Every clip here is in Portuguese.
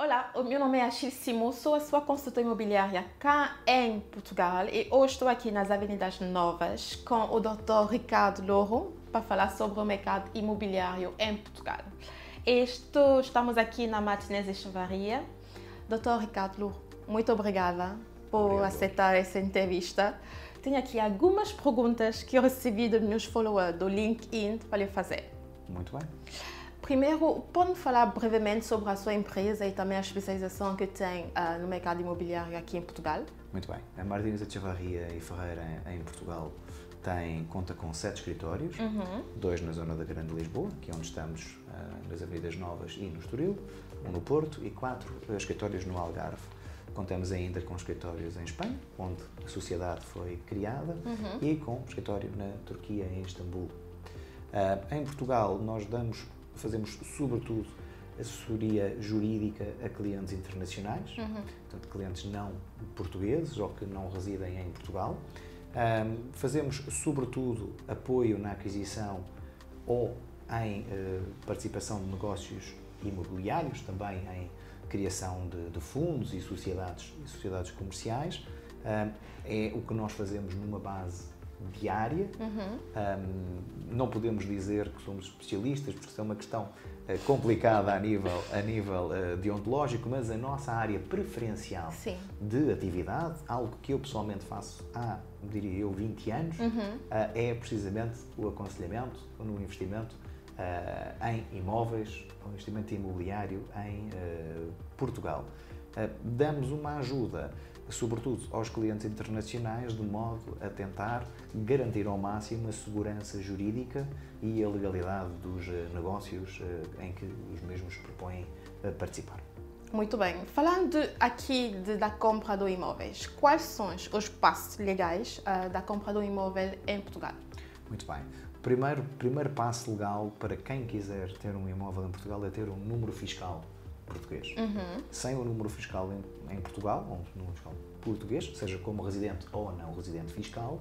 Olá, o meu nome é Achille Simon, sou a sua consultora imobiliária cá em Portugal e hoje estou aqui nas Avenidas Novas com o Dr. Ricardo Louro para falar sobre o mercado imobiliário em Portugal. Estamos aqui na Martinez Echevarria. Dr. Ricardo Louro, muito obrigada por aceitar essa entrevista. Tenho aqui algumas perguntas que eu recebi dos meus followers do LinkedIn para lhe fazer. Muito bem. Primeiro, pode-me falar brevemente sobre a sua empresa e também a especialização que tem no mercado imobiliário aqui em Portugal? Muito bem. A Martins Echevarria e Ferreira, em Portugal, conta com 7 escritórios, 2 na zona da Grande Lisboa, que é onde estamos, nas Avenidas Novas e no Estoril, 1 no Porto e 4 escritórios no Algarve. Contamos ainda com escritórios em Espanha, onde a sociedade foi criada, e com um escritório na Turquia, em Istambul. Em Portugal, fazemos sobretudo assessoria jurídica a clientes internacionais, portanto, clientes não portugueses ou que não residem em Portugal. Fazemos sobretudo apoio na aquisição ou em participação de negócios imobiliários, também em criação de fundos e sociedades comerciais. É o que nós fazemos numa base diária. Não podemos dizer que somos especialistas, porque isso é uma questão complicada a nível deontológico, mas a nossa área preferencial de atividade, algo que eu pessoalmente faço há, diria eu, 20 anos, é precisamente o aconselhamento no investimento em imóveis, o investimento imobiliário em Portugal. Damos uma ajuda sobretudo aos clientes internacionais, de modo a tentar garantir ao máximo a segurança jurídica e a legalidade dos negócios em que os mesmos propõem participar. Muito bem. Falando aqui da compra do imóveis, quais são os passos legais da compra do imóvel em Portugal? Muito bem. O primeiro passo legal para quem quiser ter um imóvel em Portugal é ter um número fiscal português. Sem o número fiscal em Portugal, ou um número fiscal português, seja como residente ou não residente fiscal,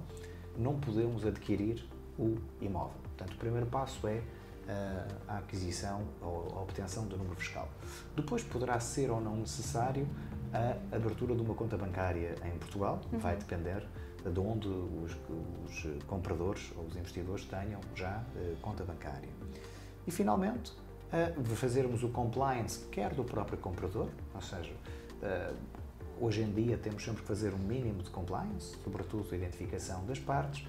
não podemos adquirir o imóvel. Portanto, o primeiro passo é a aquisição ou a obtenção do número fiscal. Depois poderá ser ou não necessário a abertura de uma conta bancária em Portugal, vai depender de onde os compradores ou os investidores tenham já conta bancária. E, finalmente, fazermos o compliance quer do próprio comprador, ou seja, hoje em dia temos sempre que fazer um mínimo de compliance, sobretudo a identificação das partes,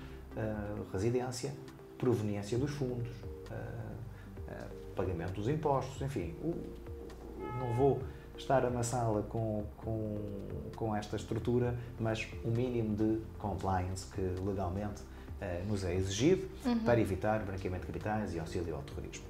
residência, proveniência dos fundos, pagamento dos impostos, enfim, não vou estar a amassá-la com esta estrutura, mas um mínimo de compliance que legalmente nos é exigido para evitar branqueamento de capitais e auxílio ao terrorismo.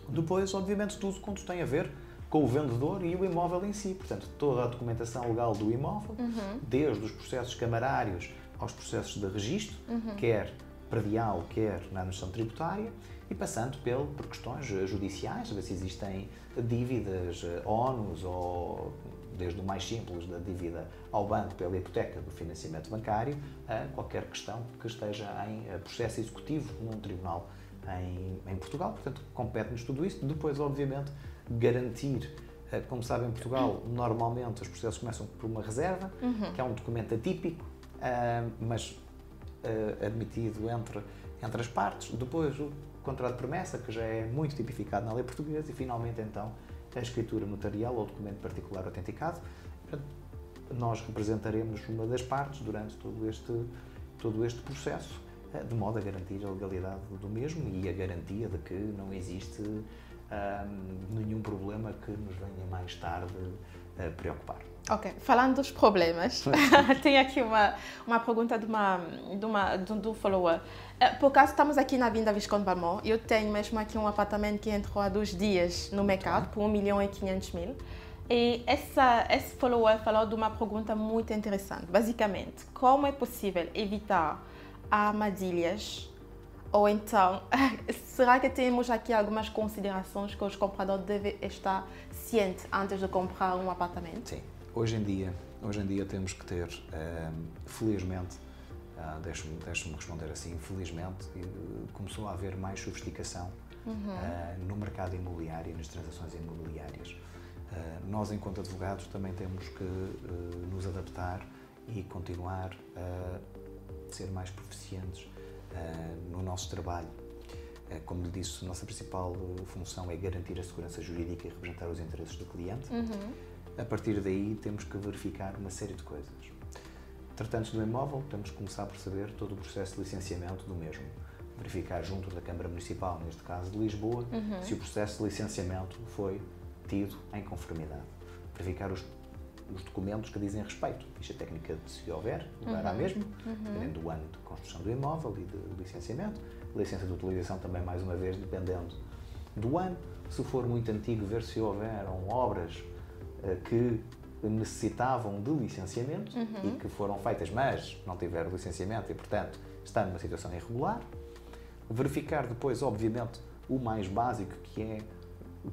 Depois, obviamente, tudo quanto tem a ver com o vendedor e o imóvel em si. Portanto, toda a documentação legal do imóvel, desde os processos camarários aos processos de registro, quer predial, quer na administração tributária, e passando por questões judiciais, ver se existem dívidas, ónus, ou desde o mais simples da dívida ao banco pela hipoteca do financiamento bancário, a qualquer questão que esteja em processo executivo num tribunal em Portugal. Portanto, compete-nos tudo isso. Depois, obviamente, garantir, como sabem, em Portugal, normalmente os processos começam por uma reserva, que é um documento atípico, mas admitido entre as partes. Depois, o contrato de promessa, que já é muito tipificado na lei portuguesa, e finalmente, então, a escritura notarial ou documento particular autenticado. Portanto, nós representaremos uma das partes durante todo este processo, de modo a garantir a legalidade do mesmo e a garantia de que não existe nenhum problema que nos venha mais tarde preocupar. Ok, falando dos problemas, tem aqui uma pergunta de um follower. Por acaso estamos aqui na Avenida Visconde Balmor, eu tenho mesmo aqui um apartamento que entrou há 2 dias no mercado por 1.500.000. E esse follower falou de uma pergunta muito interessante. Basicamente, como é possível evitar armadilhas? Ou então, será que temos aqui algumas considerações que os compradores devem estar cientes antes de comprar um apartamento? Sim. Hoje em dia temos que ter, felizmente, deixe-me responder assim, felizmente, começou a haver mais sofisticação no mercado imobiliário e nas transações imobiliárias. nós, enquanto advogados, também temos que nos adaptar e continuar a ser mais proficientes no nosso trabalho. Como lhe disse, a nossa principal função é garantir a segurança jurídica e representar os interesses do cliente. A partir daí, temos que verificar uma série de coisas. Tratando-se do imóvel, temos que começar por saber todo o processo de licenciamento do mesmo. Verificar junto da Câmara Municipal, neste caso de Lisboa, se o processo de licenciamento foi tido em conformidade. Verificar os documentos que dizem respeito, ficha técnica de se houver, lugar à mesmo, dependendo do ano de construção do imóvel e de licenciamento. Licença de utilização também, mais uma vez, dependendo do ano. Se for muito antigo, ver se houveram obras que necessitavam de licenciamento e que foram feitas, mas não tiveram licenciamento e, portanto, está numa situação irregular. Verificar depois, obviamente, o mais básico, que é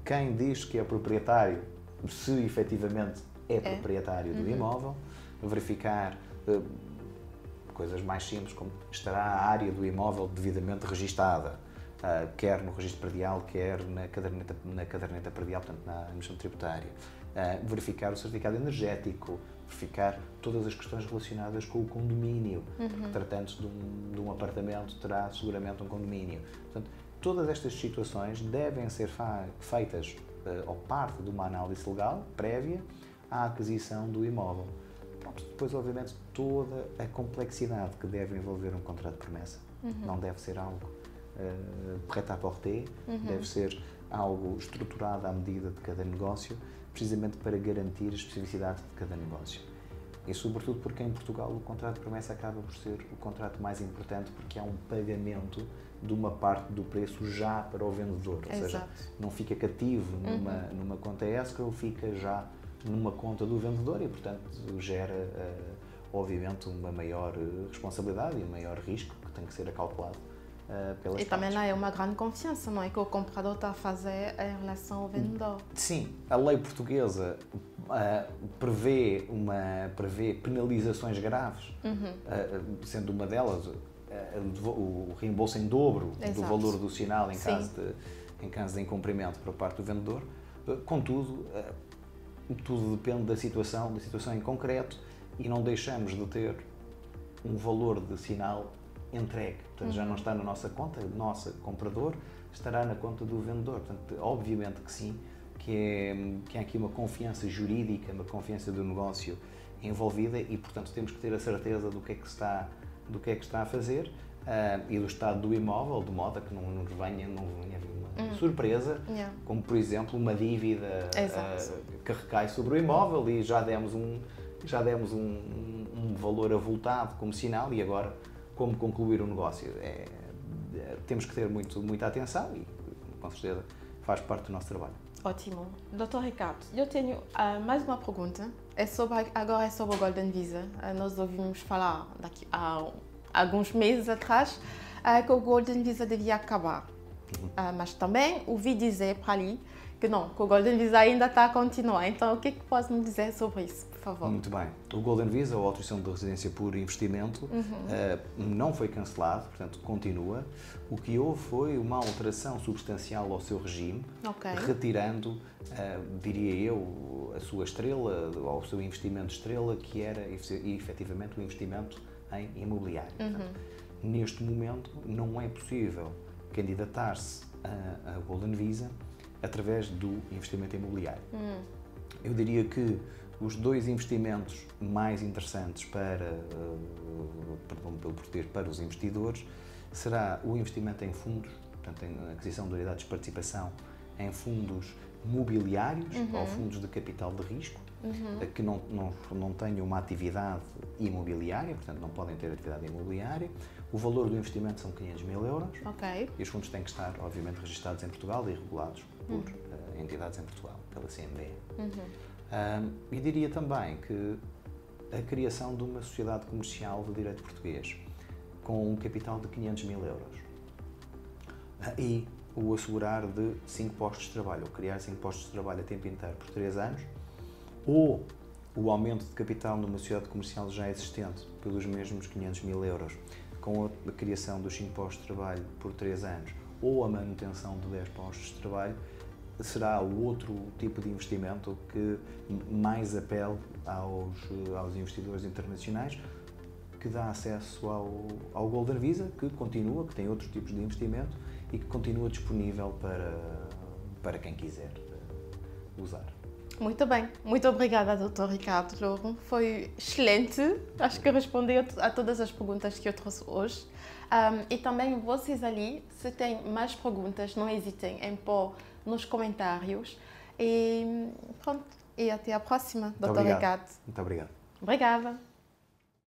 quem diz que é proprietário, se efetivamente é proprietário do imóvel. Verificar coisas mais simples, como estará a área do imóvel devidamente registada, quer no registro predial, quer na caderneta predial, portanto na administração tributária. Verificar o certificado energético, verificar todas as questões relacionadas com o condomínio, porque tratando-se de um apartamento, terá seguramente um condomínio. Portanto, todas estas situações devem ser feitas ou parte de uma análise legal prévia à aquisição do imóvel. Pronto, depois, obviamente, toda a complexidade que deve envolver um contrato de promessa. Não deve ser algo prêt-à-porter, deve ser algo estruturado à medida de cada negócio, precisamente para garantir a especificidade de cada negócio. E sobretudo porque em Portugal o contrato de promessa acaba por ser o contrato mais importante, porque há um pagamento de uma parte do preço já para o vendedor, ou seja, não fica cativo numa conta escrow, fica já numa conta do vendedor e, portanto, gera obviamente uma maior responsabilidade e um maior risco que tem que ser acautelado pelas partes. Também lá é uma grande confiança, não é? Que o comprador está a fazer em relação ao vendedor. Sim, a lei portuguesa prevê penalizações graves, sendo uma delas o reembolso em dobro do valor do sinal em caso de incumprimento por parte do vendedor. Contudo, tudo depende da situação em concreto e não deixamos de ter um valor de sinal entregue. Portanto, já não está na nossa conta, nossa comprador, estará na conta do vendedor. Portanto, obviamente que sim, que há aqui uma confiança jurídica, uma confiança do negócio envolvida e, portanto, temos que ter a certeza do que é que está a fazer e do estado do imóvel, de modo a que não venha uma surpresa, como, por exemplo, uma dívida que recai sobre o imóvel e já demos um valor avultado como sinal e agora como concluir o negócio. Temos que ter muita atenção e, com certeza, faz parte do nosso trabalho. Ótimo. Dr. Ricardo, eu tenho mais uma pergunta. Agora é sobre o Golden Visa. Nós ouvimos falar há alguns meses atrás que o Golden Visa devia acabar. Mas também ouvi dizer para ali que não, que o Golden Visa ainda está a continuar. Então, o que é que pode me dizer sobre isso, por favor? Muito bem. O Golden Visa, ou autorização de residência por investimento, não foi cancelado, portanto, continua. O que houve foi uma alteração substancial ao seu regime, retirando, diria eu, a sua estrela, ou o seu investimento estrela, que era efetivamente o investimento em imobiliário. Portanto, neste momento, não é possível candidatar-se a Golden Visa através do investimento imobiliário. Eu diria que os dois investimentos mais interessantes para os investidores será o investimento em fundos, portanto, em aquisição de unidades de participação em fundos mobiliários ou fundos de capital de risco, que não tenham uma atividade imobiliária, portanto não podem ter atividade imobiliária. O valor do investimento são 500 mil euros e os fundos têm que estar, obviamente, registados em Portugal e regulados por entidades em Portugal, pela CMB. E diria também que a criação de uma sociedade comercial de direito português com um capital de 500 mil euros e o assegurar de 5 postos de trabalho, ou criar 5 postos de trabalho a tempo inteiro por 3 anos, ou o aumento de capital numa sociedade comercial já existente pelos mesmos 500 mil euros, com a criação dos 5 postos de trabalho por 3 anos, ou a manutenção de 10 postos de trabalho, será o outro tipo de investimento que mais apela aos investidores internacionais, que dá acesso ao Golden Visa, que continua, que tem outros tipos de investimento e que continua disponível para quem quiser usar. Muito bem, muito obrigada, Dr. Ricardo Louro. Foi excelente, acho que respondeu a todas as perguntas que eu trouxe hoje. E também vocês ali, se têm mais perguntas, não hesitem em pôr nos comentários. E pronto, e até a próxima, Dr. Ricardo. Muito obrigado. Obrigada.